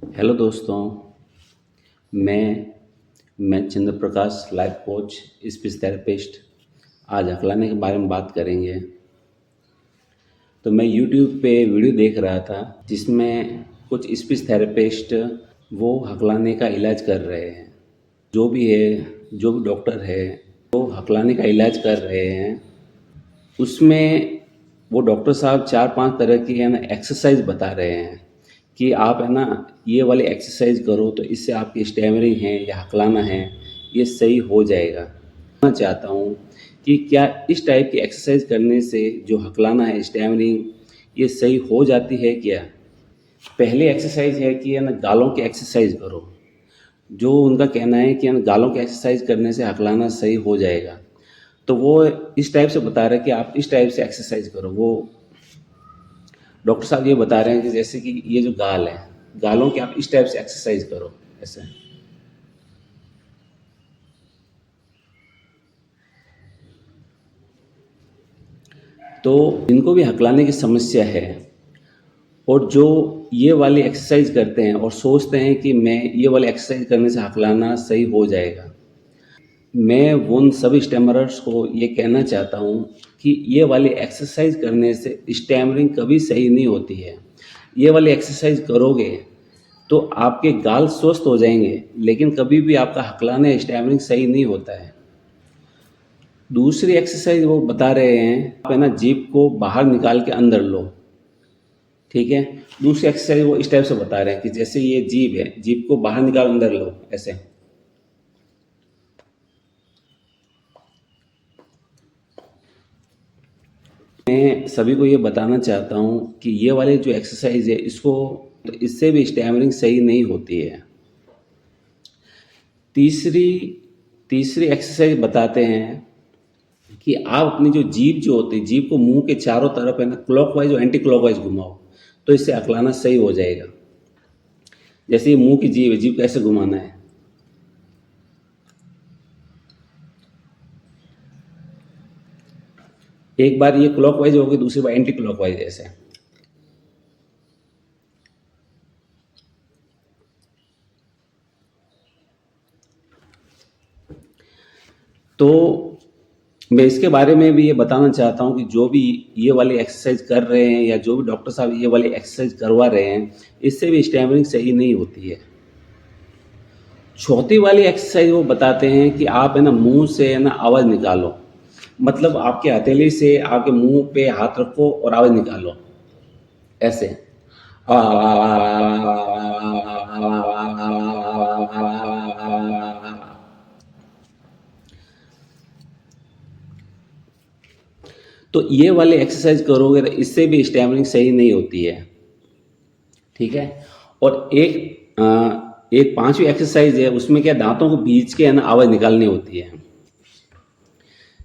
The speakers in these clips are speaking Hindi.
हेलो दोस्तों। मैं चंद्र प्रकाश, लाइफ कोच, स्पीच थेरेपिस्ट। आज हकलाने के बारे में बात करेंगे। तो मैं यूट्यूब पे वीडियो देख रहा था जिसमें कुछ स्पीच थेरेपिस्ट वो हकलाने का इलाज कर रहे हैं। जो भी है, जो भी डॉक्टर है, वो हकलाने का इलाज कर रहे हैं। उसमें वो डॉक्टर साहब 4-5 तरह की है ना एक्सरसाइज बता रहे हैं कि आप है ना ये वाली एक्सरसाइज करो तो इससे आपकी स्टैमरिंग है या हकलाना है ये सही हो जाएगा। मैं चाहता हूँ कि क्या इस टाइप की एक्सरसाइज करने से जो हकलाना है, स्टैमरिंग, ये सही हो जाती है क्या? पहली एक्सरसाइज है कि है ना गालों की एक्सरसाइज करो। जो उनका कहना है कि है ना गालों की एक्सरसाइज करने से हकलाना सही हो जाएगा। तो वो इस टाइप से बता रहे हैं कि आप इस टाइप से एक्सरसाइज करो। वो डॉक्टर साहब ये बता रहे हैं कि जैसे कि ये जो गाल है, गालों की आप इस टाइप से एक्सरसाइज करो ऐसे। तो जिनको भी हकलाने की समस्या है और जो ये वाली एक्सरसाइज करते हैं और सोचते हैं कि मैं ये वाली एक्सरसाइज करने से हकलाना सही हो जाएगा, मैं उन सभी स्टैमरर्स को ये कहना चाहता हूँ कि ये वाली एक्सरसाइज करने से स्टैमरिंग कभी सही नहीं होती है। ये वाली एक्सरसाइज करोगे तो आपके गाल स्वस्थ हो जाएंगे, लेकिन कभी भी आपका हकलाना या स्टैमरिंग सही नहीं होता है। दूसरी एक्सरसाइज वो बता रहे हैं, आप है ना जीभ को बाहर निकाल के अंदर लो। ठीक है। दूसरी एक्सरसाइज वो इस टाइप से बता रहे हैं कि जैसे ये जीभ है, जीभ को बाहर निकाल अंदर लो ऐसे। मैं सभी को ये बताना चाहता हूँ कि ये वाली जो एक्सरसाइज है इसको, तो इससे भी स्टैमरिंग सही नहीं होती है। तीसरी तीसरी एक्सरसाइज बताते हैं कि आप अपनी जो जीभ जो होती है, जीभ को मुंह के चारों तरफ है ना क्लॉकवाइज और एंटी क्लॉकवाइज घुमाओ तो इससे हकलाना सही हो जाएगा। जैसे ये मुंह की जीभ है, जीभ कैसे घुमाना है, एक बार ये क्लॉकवाइज होगी, दूसरी बार एंटी क्लॉकवाइज ऐसे। तो मैं इसके बारे में भी ये बताना चाहता हूँ कि जो भी ये वाली एक्सरसाइज कर रहे हैं या जो भी डॉक्टर साहब ये वाली एक्सरसाइज करवा रहे हैं, इससे भी स्टैमरिंग सही नहीं होती है। चौथी वाली एक्सरसाइज वो बताते हैं कि आप है ना मुंह से है ना आवाज़ निकालो। मतलब आपके हथेली से आपके मुंह पे हाथ रखो और आवाज़ निकालो ऐसे। तो ये वाले एक्सरसाइज करोगे तो इससे भी स्टैमरिंग सही नहीं होती है। ठीक है। और एक पांचवी एक्सरसाइज है, उसमें क्या दांतों को बीच के है ना आवाज़ निकालनी होती है।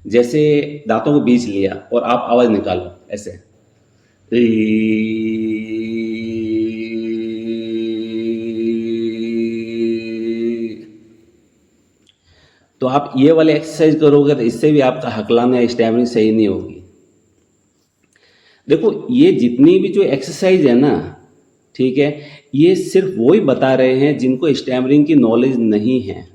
जैसे दांतों को बीच लिया और आप आवाज़ निकालो ऐसे। तो आप ये वाले एक्सरसाइज करोगे तो इससे भी आपका हकलाना या स्टैमरिंग सही नहीं होगी। देखो ये जितनी भी जो एक्सरसाइज है ना, ठीक है, ये सिर्फ वही बता रहे हैं जिनको स्टैमरिंग की नॉलेज नहीं है।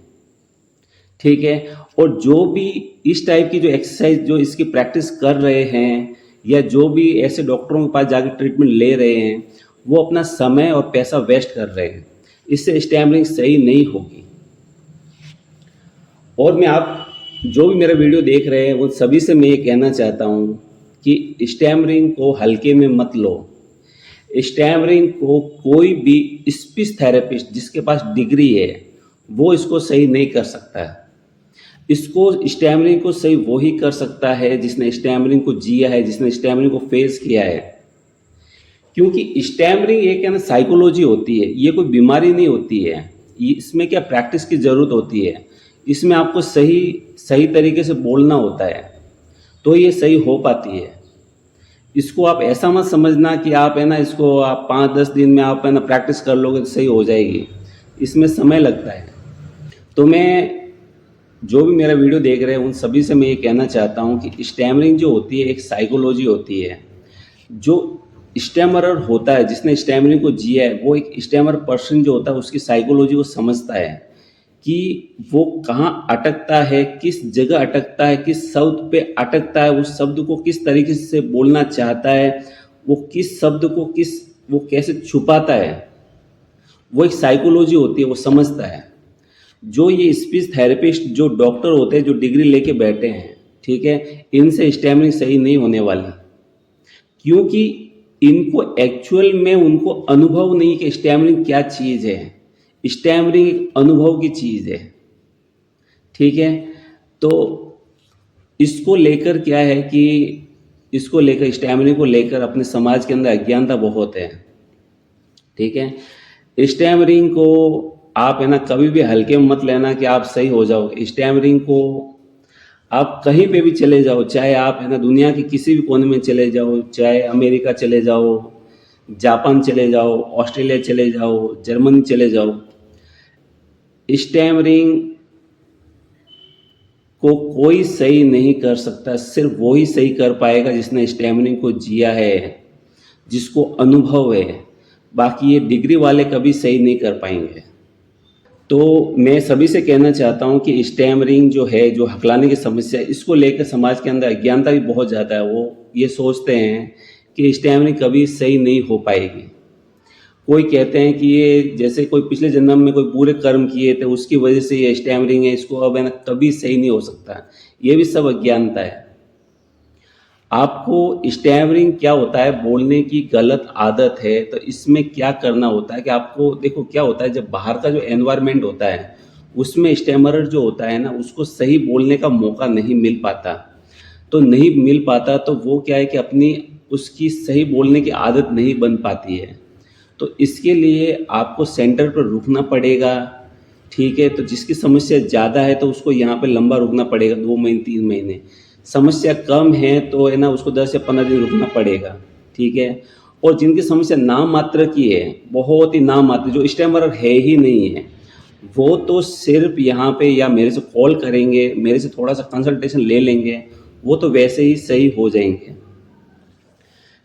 ठीक है। और जो भी इस टाइप की जो एक्सरसाइज जो इसकी प्रैक्टिस कर रहे हैं या जो भी ऐसे डॉक्टरों के पास जाकर ट्रीटमेंट ले रहे हैं, वो अपना समय और पैसा वेस्ट कर रहे हैं। इससे स्टैमरिंग सही नहीं होगी। और मैं आप जो भी मेरा वीडियो देख रहे हैं उन सभी से मैं ये कहना चाहता हूँ कि स्टैमरिंग को हल्के में मत लो। स्टैमरिंग को कोई भी स्पीच थेरेपिस्ट जिसके पास डिग्री है वो इसको सही नहीं कर सकता है। इसको स्टैमरिंग को सही वही कर सकता है जिसने स्टैमरिंग को जिया है, जिसने स्टैमरिंग को फेस किया है। क्योंकि स्टैमरिंग एक है ना साइकोलॉजी होती है, ये कोई बीमारी नहीं होती है। इसमें क्या प्रैक्टिस की ज़रूरत होती है। इसमें आपको सही सही तरीके से बोलना होता है तो ये सही हो पाती है। इसको आप ऐसा मत समझना कि आप है ना इसको आप 5-10 दिन में आप है ना प्रैक्टिस कर लोगे तो सही हो जाएगी। इसमें समय लगता है। तो मैं जो भी मेरा वीडियो देख रहे हैं उन सभी से मैं ये कहना चाहता हूँ कि स्टैमरिंग जो होती है एक साइकोलॉजी होती है। जो स्टैमरर होता है, जिसने स्टैमरिंग को जिया है, वो एक स्टैमर पर्सन जो होता है उसकी साइकोलॉजी को समझता है कि वो कहाँ अटकता है, किस जगह अटकता है, किस शब्द पे अटकता है, उस शब्द को किस तरीके से बोलना चाहता है, वो किस शब्द को वो कैसे छुपाता है। वो एक साइकोलॉजी होती है, वो समझता है। जो ये स्पीच थेरेपिस्ट जो डॉक्टर होते हैं जो डिग्री लेके बैठे हैं, ठीक है, इनसे स्टैमरिंग सही नहीं होने वाली, क्योंकि इनको एक्चुअल में उनको अनुभव नहीं कि स्टैमरिंग क्या चीज़ है। स्टैमरिंग एक अनुभव की चीज़ है, ठीक है। तो इसको लेकर क्या है कि इसको लेकर स्टैमरिंग को लेकर अपने समाज के अंदर अज्ञानता बहुत है, ठीक है। स्टैमरिंग को आप है ना कभी भी हल्के में मत लेना कि आप सही हो जाओगे। स्टैमरिंग को आप कहीं पे भी चले जाओ, चाहे आप है ना दुनिया के किसी भी कोने में चले जाओ, चाहे अमेरिका चले जाओ, जापान चले जाओ, ऑस्ट्रेलिया चले जाओ, जर्मनी चले जाओ, स्टैमरिंग को कोई सही नहीं कर सकता। सिर्फ वो ही सही कर पाएगा जिसने स्टैमरिंग को जिया है, जिसको अनुभव है। बाकी ये डिग्री वाले कभी सही नहीं कर पाएंगे। तो मैं सभी से कहना चाहता हूँ कि स्टैमरिंग जो है, जो हकलाने की समस्या है, इसको लेकर समाज के अंदर अज्ञानता भी बहुत ज़्यादा है। वो ये सोचते हैं कि स्टैमरिंग कभी सही नहीं हो पाएगी। कोई कहते हैं कि ये जैसे कोई पिछले जन्म में कोई बुरे कर्म किए थे उसकी वजह से ये स्टैमरिंग है, इसको अब है ना कभी सही नहीं हो सकता। ये भी सब अज्ञानता है। आपको स्टैमरिंग क्या होता है, बोलने की गलत आदत है। तो इसमें क्या करना होता है कि आपको देखो क्या होता है, जब बाहर का जो एनवायरनमेंट होता है उसमें स्टैमरर जो होता है ना उसको सही बोलने का मौका नहीं मिल पाता। तो नहीं मिल पाता तो वो क्या है कि अपनी उसकी सही बोलने की आदत नहीं बन पाती है। तो इसके लिए आपको सेंटर पर रुकना पड़ेगा, ठीक है। तो जिसकी समस्या ज़्यादा है तो उसको यहाँ पे लंबा रुकना पड़ेगा, 2 महीने 3 महीने। समस्या कम है तो है ना उसको 10 या 15 दिन रुकना पड़ेगा, ठीक है। और जिनकी समस्या नाम मात्र की है, बहुत ही नाम मात्र, जो स्टैमरर है ही नहीं है, वो तो सिर्फ यहाँ पे या मेरे से कॉल करेंगे, मेरे से थोड़ा सा कंसल्टेशन ले लेंगे, वो तो वैसे ही सही हो जाएंगे।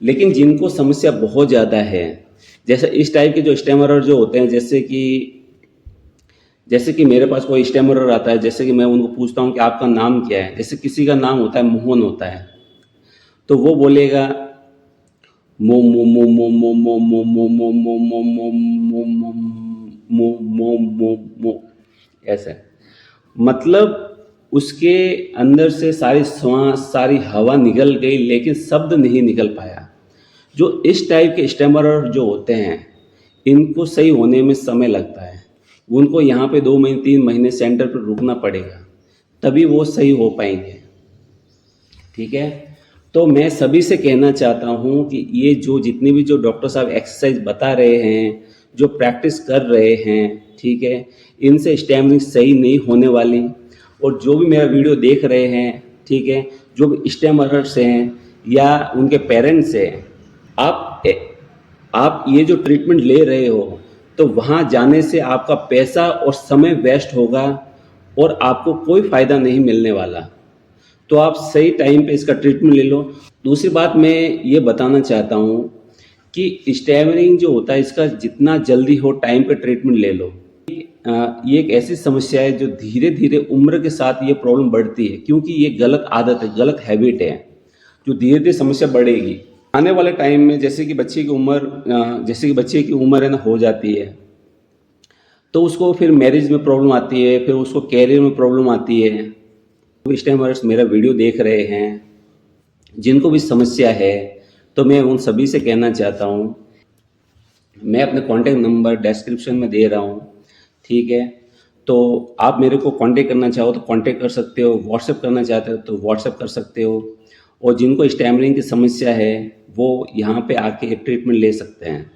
लेकिन जिनको समस्या बहुत ज़्यादा है, जैसे इस टाइप के जो स्टैमरर जो होते हैं, जैसे कि मेरे पास कोई स्टैमरर आता है, जैसे कि मैं उनको पूछता हूँ कि आपका नाम क्या है। जैसे किसी का नाम होता है मोहन होता है, तो वो बोलेगा मो मो मो मो मो मो मो मो मो मो मो मो मो मो मो मो मो ऐसा। मतलब उसके अंदर से सारी श्वास, सारी हवा निकल गई, लेकिन शब्द नहीं निकल पाया। जो इस टाइप के स्टैमरर जो होते हैं, इनको सही होने में समय लगता है। उनको यहाँ पे 2 महीने 3 महीने सेंटर पर रुकना पड़ेगा, तभी वो सही हो पाएंगे, ठीक है। तो मैं सभी से कहना चाहता हूँ कि ये जो जितनी भी जो डॉक्टर साहब एक्सरसाइज बता रहे हैं, जो प्रैक्टिस कर रहे हैं, ठीक है, इनसे स्टैमरिंग सही नहीं होने वाली। और जो भी मेरा वीडियो देख रहे हैं, ठीक है, जो भी स्टैमरर्स हैं या उनके पेरेंट्स हैं, आप ये जो ट्रीटमेंट ले रहे हो तो वहाँ जाने से आपका पैसा और समय वेस्ट होगा और आपको कोई फ़ायदा नहीं मिलने वाला। तो आप सही टाइम पे इसका ट्रीटमेंट ले लो। दूसरी बात मैं ये बताना चाहता हूँ कि स्टैमरिंग जो होता है इसका जितना जल्दी हो टाइम पे ट्रीटमेंट ले लो। ये एक ऐसी समस्या है जो धीरे धीरे उम्र के साथ ये प्रॉब्लम बढ़ती है, क्योंकि ये गलत आदत है, गलत हैबिट है, जो धीरे धीरे समस्या बढ़ेगी। आने वाले टाइम में जैसे कि बच्चे की उम्र है ना हो जाती है, तो उसको फिर मैरिज में प्रॉब्लम आती है, फिर उसको कैरियर में प्रॉब्लम आती है। तो इस टाइम मेरा वीडियो देख रहे हैं, जिनको भी समस्या है, तो मैं उन सभी से कहना चाहता हूँ, मैं अपने कॉन्टैक्ट नंबर डिस्क्रिप्शन में दे रहा हूँ, ठीक है। तो आप मेरे को कांटेक्ट करना चाहो तो कांटेक्ट कर सकते हो, व्हाट्सएप करना चाहते हो तो व्हाट्सएप कर सकते हो। और जिनको स्टैमरिंग की समस्या है वो यहाँ पे आके ट्रीटमेंट ले सकते हैं।